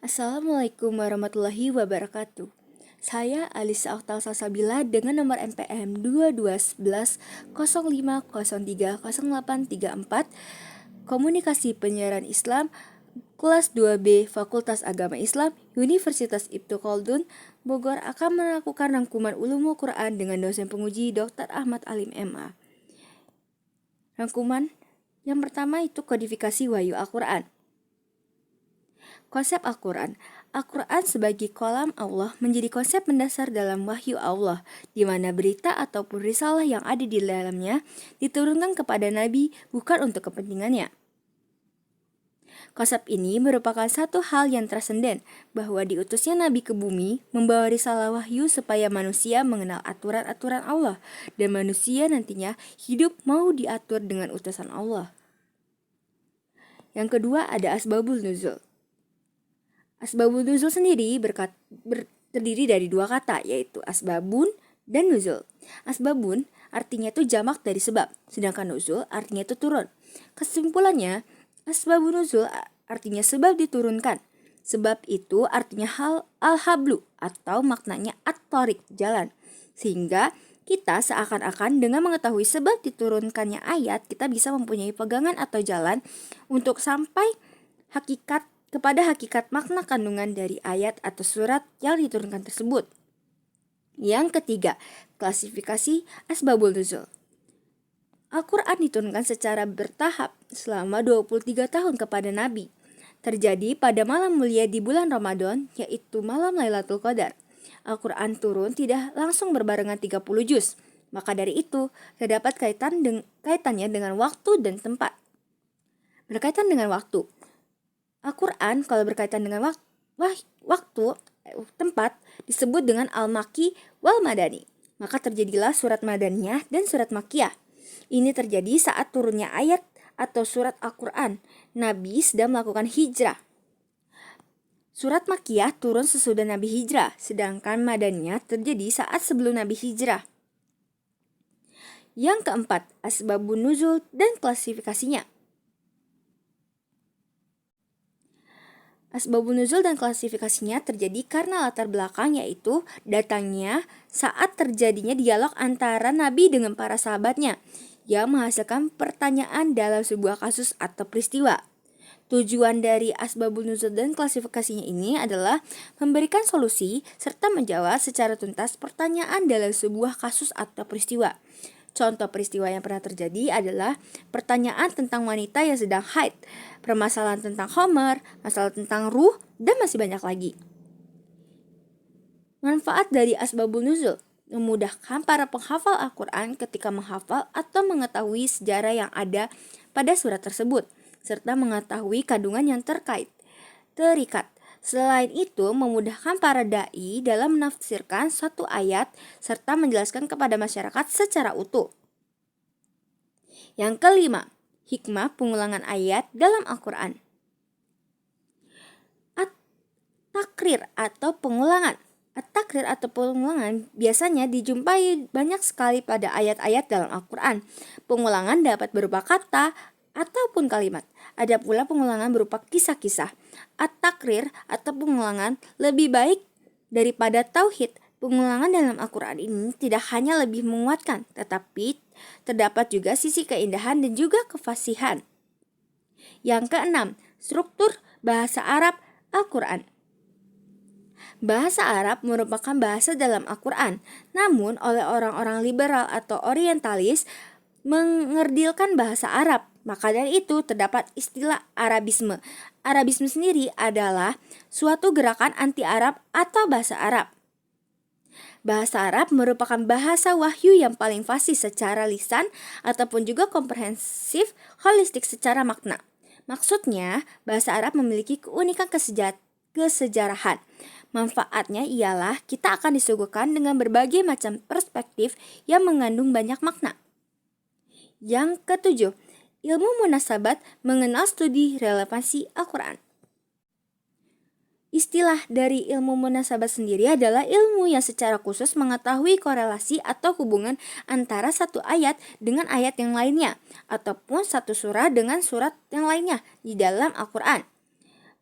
Assalamualaikum warahmatullahi wabarakatuh. Saya Alisa Oktal Salsabila dengan nomor NPM 221105030834, Komunikasi Penyiaran Islam, kelas 2B Fakultas Agama Islam, Universitas Ibnu Khaldun, Bogor akan melakukan rangkuman ulumul Quran dengan dosen penguji Dr. Ahmad Alim MA. Rangkuman yang pertama itu kodifikasi wahyu Al-Quran. Konsep Al-Quran. Al-Quran sebagai kalam Allah menjadi konsep mendasar dalam wahyu Allah, di mana berita ataupun risalah yang ada di dalamnya diturunkan kepada Nabi bukan untuk kepentingannya. Konsep ini merupakan satu hal yang transenden, bahwa diutusnya Nabi ke bumi membawa risalah wahyu supaya manusia mengenal aturan-aturan Allah, dan manusia nantinya hidup mau diatur dengan utusan Allah. Yang kedua ada asbabul nuzul. Asbabun nuzul sendiri terdiri dari dua kata, yaitu asbabun dan nuzul. Asbabun artinya itu jamak dari sebab, sedangkan nuzul artinya itu turun. Kesimpulannya, asbabun nuzul artinya sebab diturunkan. Sebab itu artinya al-hablu atau maknanya at-tariq, jalan. Sehingga kita seakan-akan dengan mengetahui sebab diturunkannya ayat, kita bisa mempunyai pegangan atau jalan untuk sampai kepada hakikat makna kandungan dari ayat atau surat yang diturunkan tersebut. Yang ketiga, klasifikasi asbabul nuzul. Al-Quran diturunkan secara bertahap selama 23 tahun kepada Nabi. Terjadi pada malam mulia di bulan Ramadan, yaitu malam Lailatul Qadar. Al-Quran turun tidak langsung berbarengan 30 juz. Maka dari itu, terdapat kaitannya dengan waktu dan tempat. Berkaitan dengan waktu, Al-Quran kalau berkaitan dengan tempat disebut dengan Al-Makki wal Madani. Maka terjadilah surat Madaniyah dan surat Makkiyah. Ini terjadi saat turunnya ayat atau surat Al-Quran. Nabi sedang melakukan hijrah. Surat Makkiyah turun sesudah Nabi hijrah, sedangkan Madaniyah terjadi saat sebelum Nabi hijrah. Yang keempat, asbabun nuzul dan klasifikasinya. Asbabun nuzul dan klasifikasinya terjadi karena latar belakang, yaitu datangnya saat terjadinya dialog antara Nabi dengan para sahabatnya yang menghasilkan pertanyaan dalam sebuah kasus atau peristiwa. Tujuan dari asbabun nuzul dan klasifikasinya ini adalah memberikan solusi serta menjawab secara tuntas pertanyaan dalam sebuah kasus atau peristiwa. Contoh peristiwa yang pernah terjadi adalah pertanyaan tentang wanita yang sedang haid, permasalahan tentang khomer, masalah tentang ruh, dan masih banyak lagi. Manfaat dari asbabun nuzul memudahkan para penghafal Al-Quran ketika menghafal atau mengetahui sejarah yang ada pada surat tersebut, serta mengetahui kandungan yang terikat. Selain itu, memudahkan para da'i dalam menafsirkan satu ayat serta menjelaskan kepada masyarakat secara utuh. Yang kelima, hikmah pengulangan ayat dalam Al-Quran. At-takrir atau pengulangan. At-takrir atau pengulangan biasanya dijumpai banyak sekali pada ayat-ayat dalam Al-Quran. Pengulangan dapat berupa kata ataupun kalimat. Ada pula pengulangan berupa kisah-kisah. At-takrir atau pengulangan lebih baik daripada tauhid. Pengulangan dalam Al-Quran ini tidak hanya lebih menguatkan, tetapi terdapat juga sisi keindahan dan juga kefasihan. Yang keenam, struktur bahasa Arab Al-Quran. Bahasa Arab merupakan bahasa dalam Al-Quran, namun oleh orang-orang liberal atau orientalis mengerdilkan bahasa Arab. Maka dari itu terdapat istilah Arabisme. Arabisme sendiri adalah suatu gerakan anti-Arab atau bahasa Arab. Bahasa Arab merupakan bahasa wahyu yang paling fasih secara lisan ataupun juga komprehensif holistik secara makna. Maksudnya, bahasa Arab memiliki keunikan kesejarahan. Manfaatnya ialah kita akan disuguhkan dengan berbagai macam perspektif yang mengandung banyak makna. Yang ketujuh, ilmu munasabat mengenal studi relevansi Al-Quran. Istilah dari ilmu munasabat sendiri adalah ilmu yang secara khusus mengetahui korelasi atau hubungan antara satu ayat dengan ayat yang lainnya, ataupun satu surah dengan surat yang lainnya di dalam Al-Quran.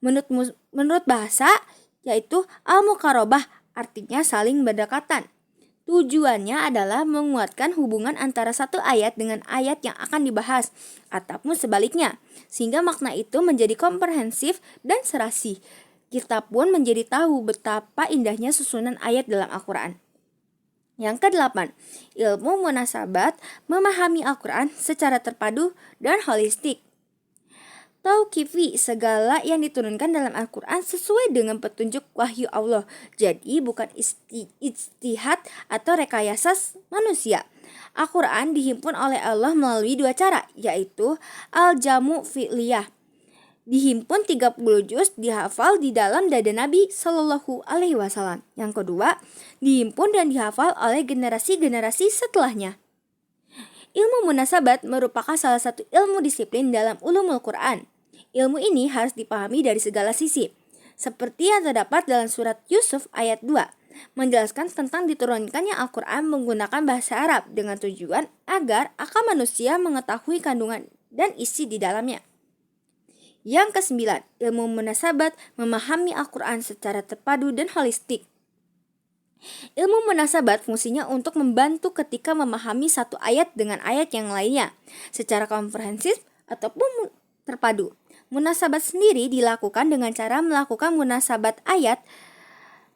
Menurut bahasa, yaitu al-muqarabah, artinya saling berdekatan. Tujuannya adalah menguatkan hubungan antara satu ayat dengan ayat yang akan dibahas, ataupun sebaliknya, sehingga makna itu menjadi komprehensif dan serasi. Kita pun menjadi tahu betapa indahnya susunan ayat dalam Al-Quran. Yang kedelapan, ilmu munasabat memahami Al-Quran secara terpadu dan holistik. Tauqifi, segala yang diturunkan dalam Al-Quran sesuai dengan petunjuk wahyu Allah. Jadi bukan ijtihad atau rekayasa manusia. Al-Quran dihimpun oleh Allah melalui dua cara, yaitu al-jamu fi'liyah. Dihimpun 30 juz dihafal di dalam dada Nabi Shallallahu Alaihi Wasallam. Yang kedua, dihimpun dan dihafal oleh generasi-generasi setelahnya. Ilmu munasabat merupakan salah satu ilmu disiplin dalam ulumul Quran. Ilmu ini harus dipahami dari segala sisi, seperti yang terdapat dalam surat Yusuf ayat 2, menjelaskan tentang diturunkannya Al-Quran menggunakan bahasa Arab dengan tujuan agar akal manusia mengetahui kandungan dan isi di dalamnya. Yang kesembilan, ilmu munasabat memahami Al-Quran secara terpadu dan holistik. Ilmu munasabat fungsinya untuk membantu ketika memahami satu ayat dengan ayat yang lainnya secara komprehensif ataupun terpadu. Munasabat sendiri dilakukan dengan cara melakukan munasabat ayat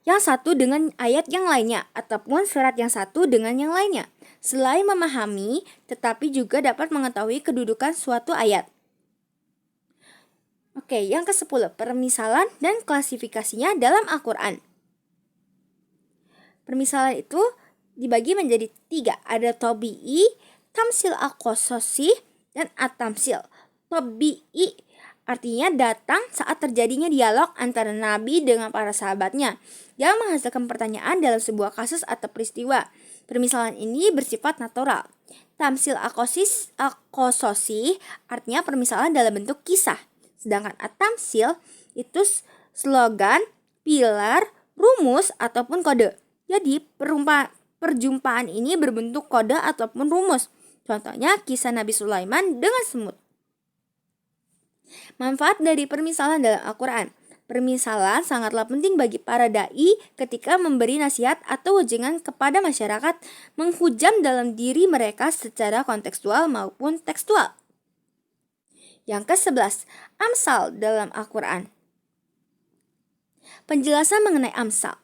yang satu dengan ayat yang lainnya ataupun surat yang satu dengan yang lainnya. Selain memahami, tetapi juga dapat mengetahui kedudukan suatu ayat. Oke, yang ke-10, permisalan dan klasifikasinya dalam Al-Quran. Permisalan itu dibagi menjadi 3, ada tobi'i, tamsil al-qososi, dan at-tamsil. Tobi'i artinya datang saat terjadinya dialog antara Nabi dengan para sahabatnya yang menghasilkan pertanyaan dalam sebuah kasus atau peristiwa. Permisalan ini bersifat natural. Tamsil al-qososi artinya permisalan dalam bentuk kisah. Sedangkan at-tamsil itu slogan, pilar, rumus, ataupun kode. Jadi perjumpaan ini berbentuk kode ataupun rumus. Contohnya kisah Nabi Sulaiman dengan semut. Manfaat dari permisalan dalam Al-Quran. Permisalan sangatlah penting bagi para da'i ketika memberi nasihat atau wejangan kepada masyarakat, menghujam dalam diri mereka secara kontekstual maupun tekstual. Yang ke-11, Amsal dalam Al-Quran. Penjelasan mengenai Amsal.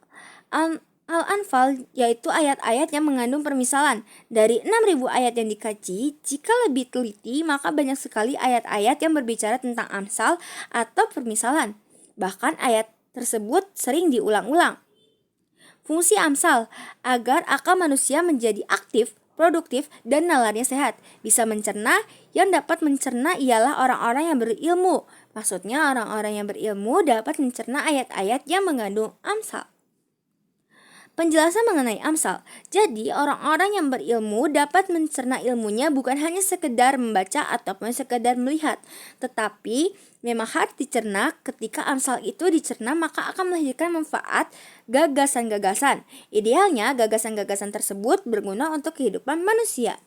Al-Anfal yaitu ayat-ayat yang mengandung permisalan. Dari 6.000 ayat yang dikaji, jika lebih teliti maka banyak sekali ayat-ayat yang berbicara tentang Amsal atau permisalan. Bahkan ayat tersebut sering diulang-ulang. Fungsi Amsal agar akal manusia menjadi aktif, produktif, dan nalarnya sehat. Bisa mencerna, yang dapat mencerna ialah orang-orang yang berilmu. Maksudnya orang-orang yang berilmu dapat mencerna ayat-ayat yang mengandung Amsal. Penjelasan mengenai Amsal. Jadi orang-orang yang berilmu dapat mencerna ilmunya bukan hanya sekedar membaca ataupun sekedar melihat, tetapi memang harus dicerna. Ketika Amsal itu dicerna maka akan melahirkan manfaat gagasan-gagasan. Idealnya gagasan-gagasan tersebut berguna untuk kehidupan manusia.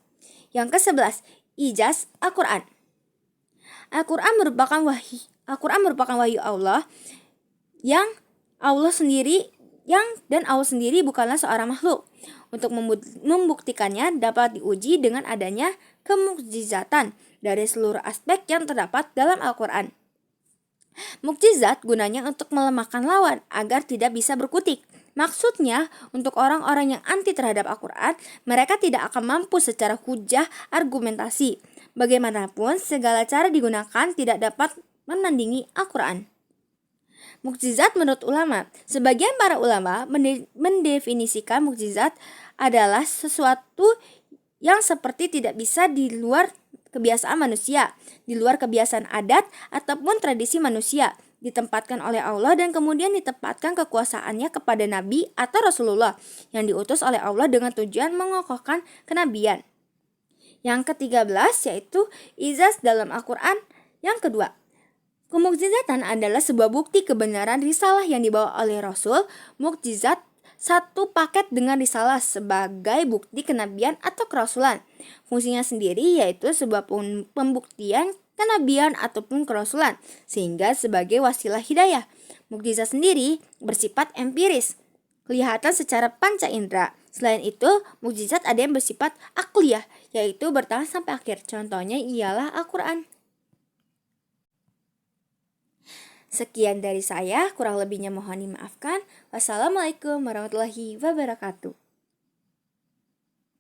Yang ke-11, ijaz Al-Quran. Al-Quran merupakan wahyu Allah yang Allah sendiri bukanlah seorang makhluk. Untuk membuktikannya dapat diuji dengan adanya kemukjizatan dari seluruh aspek yang terdapat dalam Al-Quran. Mukjizat gunanya untuk melemahkan lawan agar tidak bisa berkutik. Maksudnya, untuk orang-orang yang anti terhadap Al-Quran, mereka tidak akan mampu secara hujah argumentasi. Bagaimanapun, segala cara digunakan tidak dapat menandingi Al-Quran. Mukjizat menurut ulama. Sebagian para ulama mendefinisikan mukjizat adalah sesuatu yang seperti tidak bisa di luar kebiasaan manusia, di luar kebiasaan adat ataupun tradisi manusia, ditempatkan oleh Allah dan kemudian ditempatkan kekuasaannya kepada Nabi atau Rasulullah yang diutus oleh Allah dengan tujuan mengokohkan kenabian. Yang ke-13 yaitu ijaz dalam Al-Quran. Yang kedua, kemukjizatan adalah sebuah bukti kebenaran risalah yang dibawa oleh Rasul. Mukjizat satu paket dengan risalah sebagai bukti kenabian atau kerasulan. Fungsinya sendiri yaitu sebuah pembuktian kenabian ataupun kerasulan, sehingga sebagai wasilah hidayah. Mukjizat sendiri bersifat empiris, kelihatan secara panca indera. Selain itu, mukjizat ada yang bersifat akliyah, yaitu bertahan sampai akhir. Contohnya ialah Al-Quran. Sekian dari saya, kurang lebihnya mohon dimaafkan. Wassalamualaikum warahmatullahi wabarakatuh.